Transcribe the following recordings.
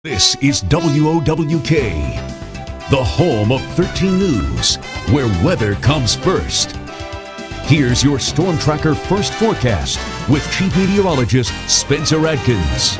This is WOWK, the home of 13 News, where weather comes first. Here's your Storm Tracker first forecast with Chief Meteorologist Spencer Adkins.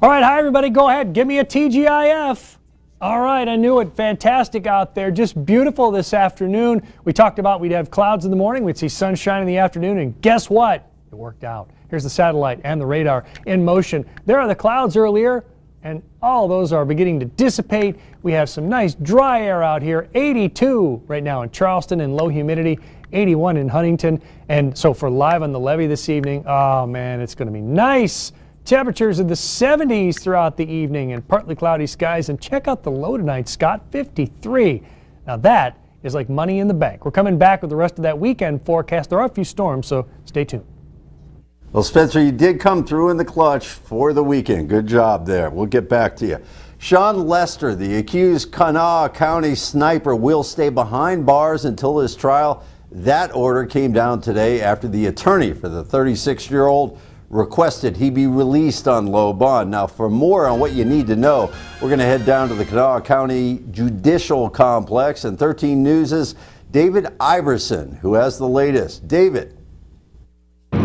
All right, hi everybody, go ahead, give me a TGIF. All right, I knew it, fantastic out there, just beautiful this afternoon. We talked about we'd have clouds in the morning, we'd see sunshine in the afternoon, and guess what? It worked out. Here's the satellite and the radar in motion. There are the clouds earlier, and all those are beginning to dissipate. We have some nice dry air out here. 82 right now in Charleston and low humidity, 81 in Huntington. And so for live on the levee this evening, oh man, it's going to be nice. Temperatures in the 70s throughout the evening and partly cloudy skies. And check out the low tonight, Scott, 53. Now that is like money in the bank. We're coming back with the rest of that weekend forecast. There are a few storms, so stay tuned. Well, Spencer, you did come through in the clutch for the weekend. Good job there. We'll get back to you. Sean Lester, the accused Kanawha County sniper, will stay behind bars until his trial. That order came down today after the attorney for the 36-year-old requested he be released on low bond. Now, for more on what you need to know, we're going to head down to the Kanawha County Judicial Complex, and 13 News' David Iverson, who has the latest. David.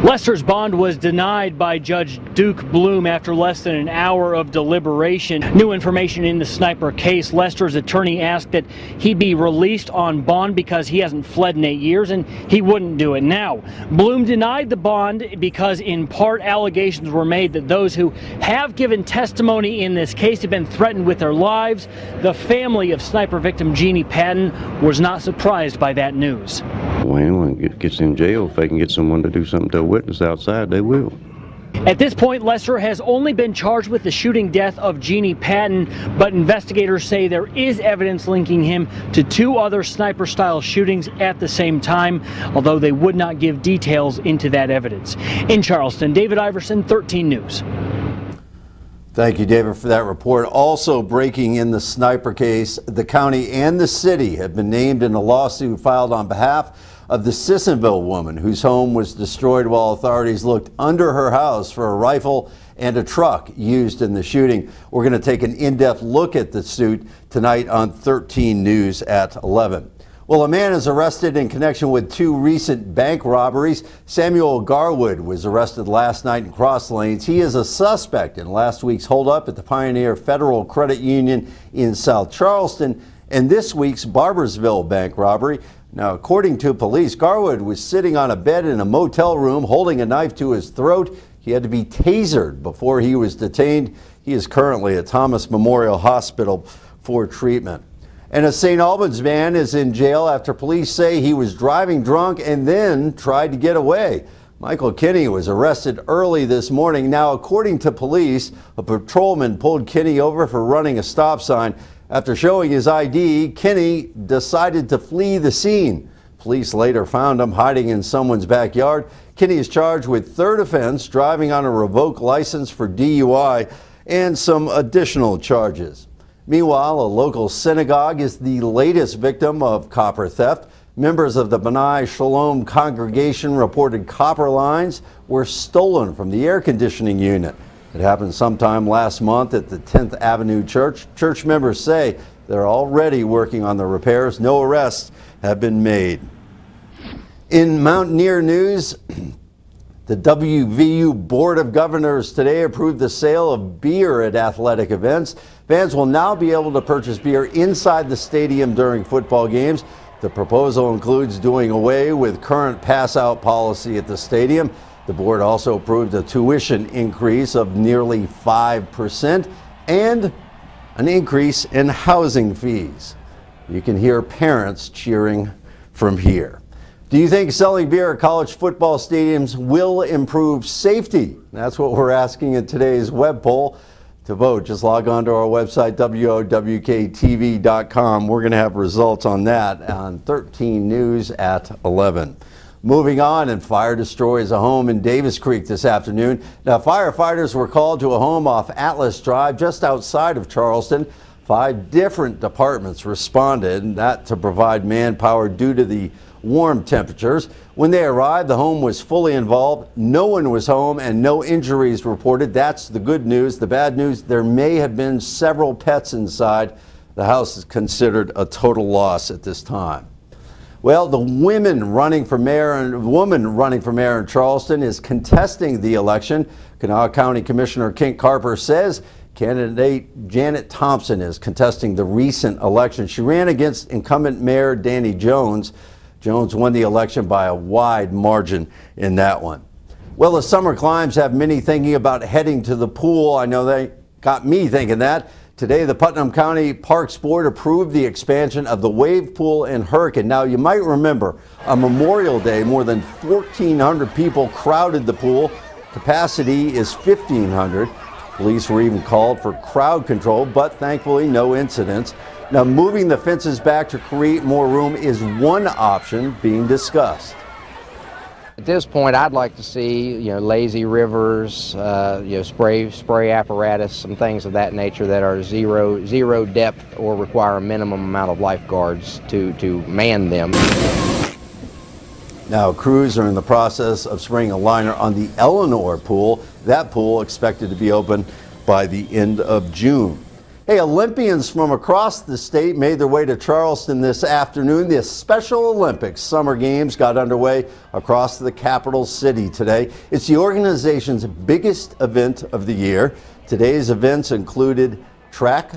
Lester's bond was denied by Judge Duke Bloom after less than an hour of deliberation. New information in the sniper case. Lester's attorney asked that he be released on bond because he hasn't fled in 8 years, and he wouldn't do it now. Bloom denied the bond because in part allegations were made that those who have given testimony in this case have been threatened with their lives. The family of sniper victim Jeannie Patton was not surprised by that news. Well, anyone gets in jail, if they can get someone to do something to a witness outside, they will. At this point, Lester has only been charged with the shooting death of Jeannie Patton, but investigators say there is evidence linking him to 2 other sniper-style shootings at the same time, although they would not give details into that evidence. In Charleston, David Iverson, 13 News. Thank you, David, for that report. Also breaking in the sniper case, the county and the city have been named in a lawsuit filed on behalf of the Sissonville woman whose home was destroyed while authorities looked under her house for a rifle and a truck used in the shooting. We're going to take an in-depth look at the suit tonight on 13 News at 11. Well, a man is arrested in connection with 2 recent bank robberies. Samuel Garwood was arrested last night in Cross Lanes. He is a suspect in last week's holdup at the Pioneer Federal Credit Union in South Charleston and this week's Barbersville bank robbery. Now, according to police, Garwood was sitting on a bed in a motel room holding a knife to his throat. He had to be tasered before he was detained. He is currently at Thomas Memorial Hospital for treatment. And a St. Albans man is in jail after police say he was driving drunk and then tried to get away. Michael Kinney was arrested early this morning. Now, according to police, a patrolman pulled Kinney over for running a stop sign. After showing his ID, Kinney decided to flee the scene. Police later found him hiding in someone's backyard. Kinney is charged with 3rd offense, driving on a revoked license for DUI, and some additional charges. Meanwhile, a local synagogue is the latest victim of copper theft. Members of the B'nai Shalom congregation reported copper lines were stolen from the air conditioning unit. It happened sometime last month at the 10th Avenue Church. Church members say they're already working on the repairs. No arrests have been made. In Mountaineer news, the WVU Board of Governors today approved the sale of beer at athletic events. Fans will now be able to purchase beer inside the stadium during football games. The proposal includes doing away with current pass-out policy at the stadium. The board also approved a tuition increase of nearly 5% and an increase in housing fees. You can hear parents cheering from here. Do you think selling beer at college football stadiums will improve safety? That's what we're asking in today's web poll. To vote, just log on to our website, WOWKTV.com. We're going to have results on that on 13 News at 11. Moving on, and fire destroys a home in Davis Creek this afternoon. Now, firefighters were called to a home off Atlas Drive just outside of Charleston. 5 different departments responded, and that to provide manpower due to the warm temperatures. When they arrived, the home was fully involved. No one was home and no injuries reported. That's the good news. The bad news, there may have been several pets inside. The house is considered a total loss at this time. Well, the woman running for mayor in Charleston is contesting the election. Kanawha County Commissioner Kent Carper says candidate Janet Thompson is contesting the recent election. She ran against incumbent Mayor Danny Jones. Jones won the election by a wide margin in that one. Well, the summer climbs have many thinking about heading to the pool. I know they got me thinking that. Today, the Putnam County Parks Board approved the expansion of the wave pool in Hurricane. Now, you might remember on Memorial Day, more than 1,400 people crowded the pool. Capacity is 1,500. Police were even called for crowd control, but thankfully no incidents. Now, moving the fences back to create more room is one option being discussed. At this point, I'd like to see, lazy rivers, spray apparatus, some things of that nature that are zero depth or require a minimum amount of lifeguards to man them. Now, crews are in the process of spraying a liner on the Eleanor pool. That pool expected to be open by the end of June. Hey, Olympians from across the state made their way to Charleston this afternoon. The Special Olympics Summer Games got underway across the capital city today. It's the organization's biggest event of the year. Today's events included track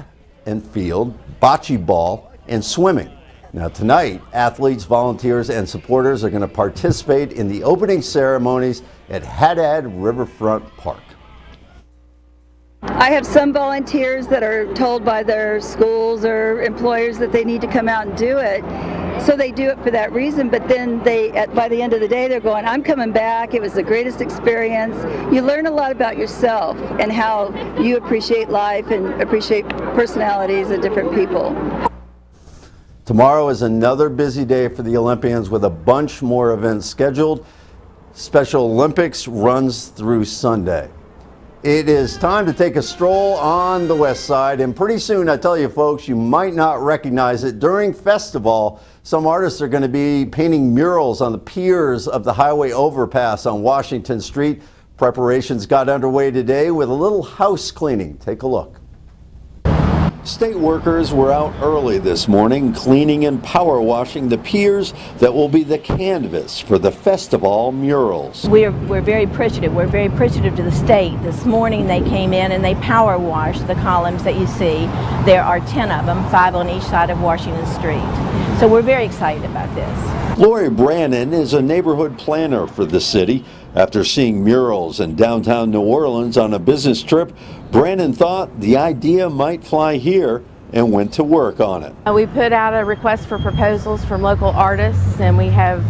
and field, bocce ball, and swimming. Now tonight, athletes, volunteers, and supporters are going to participate in the opening ceremonies at Haddad Riverfront Park. I have some volunteers that are told by their schools or employers that they need to come out and do it. So they do it for that reason, but then by the end of the day, they're going, I'm coming back. It was the greatest experience. You learn a lot about yourself and how you appreciate life and appreciate personalities of different people. Tomorrow is another busy day for the Olympians with a bunch more events scheduled. Special Olympics runs through Sunday. It is time to take a stroll on the west side, and pretty soon, I tell you folks, you might not recognize it. During Festival, some artists are going to be painting murals on the piers of the highway overpass on Washington Street. Preparations got underway today with a little house cleaning. Take a look. State workers were out early this morning cleaning and power washing the piers that will be the canvas for the Festival murals. We're very appreciative. We're very appreciative to the state. This morning they came in and they power washed the columns that you see. There are 10 of them, 5 on each side of Washington Street. So we're very excited about this. Lori Brannon is a neighborhood planner for the city. After seeing murals in downtown New Orleans on a business trip, Brannon thought the idea might fly here and went to work on it. We put out a request for proposals from local artists, and we have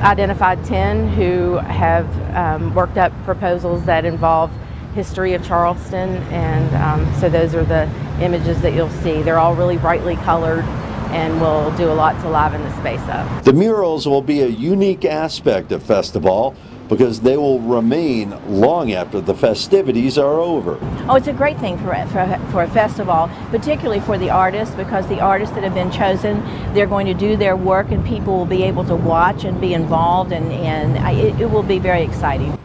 identified 10 who have worked up proposals that involve history of Charleston, and so those are the images that you'll see. They're all really brightly colored, and we'll do a lot to liven the space up. The murals will be a unique aspect of Festival because they will remain long after the festivities are over. Oh, it's a great thing for a festival, particularly for the artists, because the artists that have been chosen, they're going to do their work and people will be able to watch and be involved, and it will be very exciting.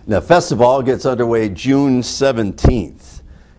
Now, Festival gets underway June 17th.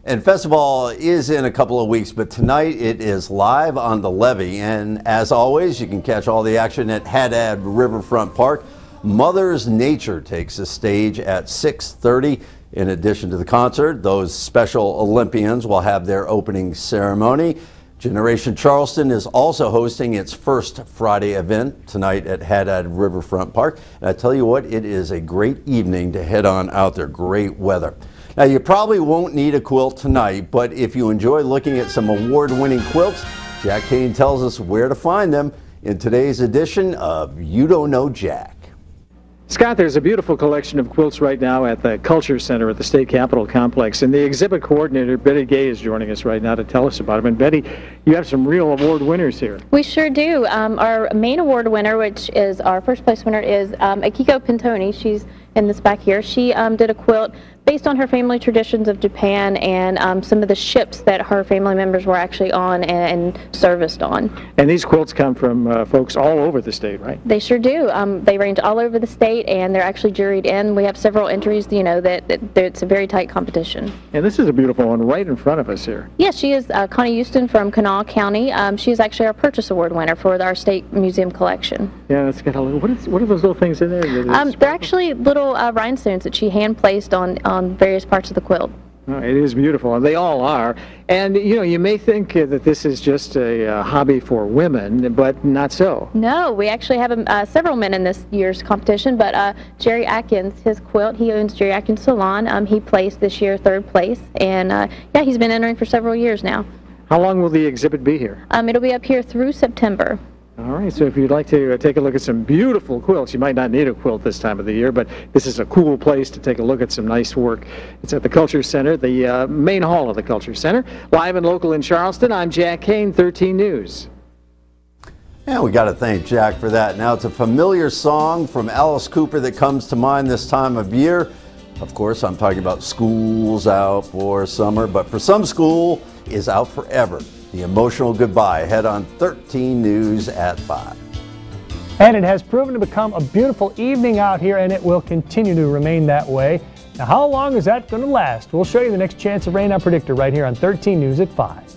And Festival is in a couple of weeks, but tonight it is live on the levee. And as always, you can catch all the action at Haddad Riverfront Park. Mother's Nature takes the stage at 6:30. In addition to the concert, those Special Olympians will have their opening ceremony. Generation Charleston is also hosting its first Friday event tonight at Haddad Riverfront Park. And I tell you what, it is a great evening to head on out there. Great weather. Now, you probably won't need a quilt tonight, but if you enjoy looking at some award-winning quilts, Jack Kane tells us where to find them in today's edition of You Don't Know Jack. Scott, there's a beautiful collection of quilts right now at the Culture Center at the State Capitol Complex, and the exhibit coordinator, Betty Gay, is joining us right now to tell us about them. And Betty, you have some real award winners here. We sure do. Our main award winner, which is our first place winner, is Akiko Pintoni. She's in this back here. She did a quilt based based on her family traditions of Japan and some of the ships that her family members were actually on and serviced on. And these quilts come from folks all over the state, right? They sure do. They range all over the state, and they're actually juried in. We have several entries, you know, that it's a very tight competition. And this is a beautiful one right in front of us here. Yes, she is Connie Houston from Kanawha County. She is actually our Purchase Award winner for our state museum collection. Yeah, it's got a little, what are those little things in there? They're actually little rhinestones that she hand placed on various parts of the quilt. Oh, it is beautiful, and they all are. And, you know, you may think that this is just a hobby for women, but not so. No, we actually have several men in this year's competition, but Jerry Atkins, his quilt, he owns Jerry Atkins Salon. He placed this year 3rd place, and yeah, he's been entering for several years now. How long will the exhibit be here? It'll be up here through September. All right, so if you'd like to take a look at some beautiful quilts, you might not need a quilt this time of the year, but this is a cool place to take a look at some nice work. It's at the Culture Center, the main hall of the Culture Center. Live and local in Charleston, I'm Jack Kane, 13 News. And we got to thank Jack for that. Now, it's a familiar song from Alice Cooper that comes to mind this time of year. Of course, I'm talking about School's Out for Summer, but for some, school is out forever. The Emotional Goodbye, ahead on 13 News at 5. And it has proven to become a beautiful evening out here, and it will continue to remain that way. Now, how long is that going to last? We'll show you the next chance of rain predictor right here on 13 News at 5.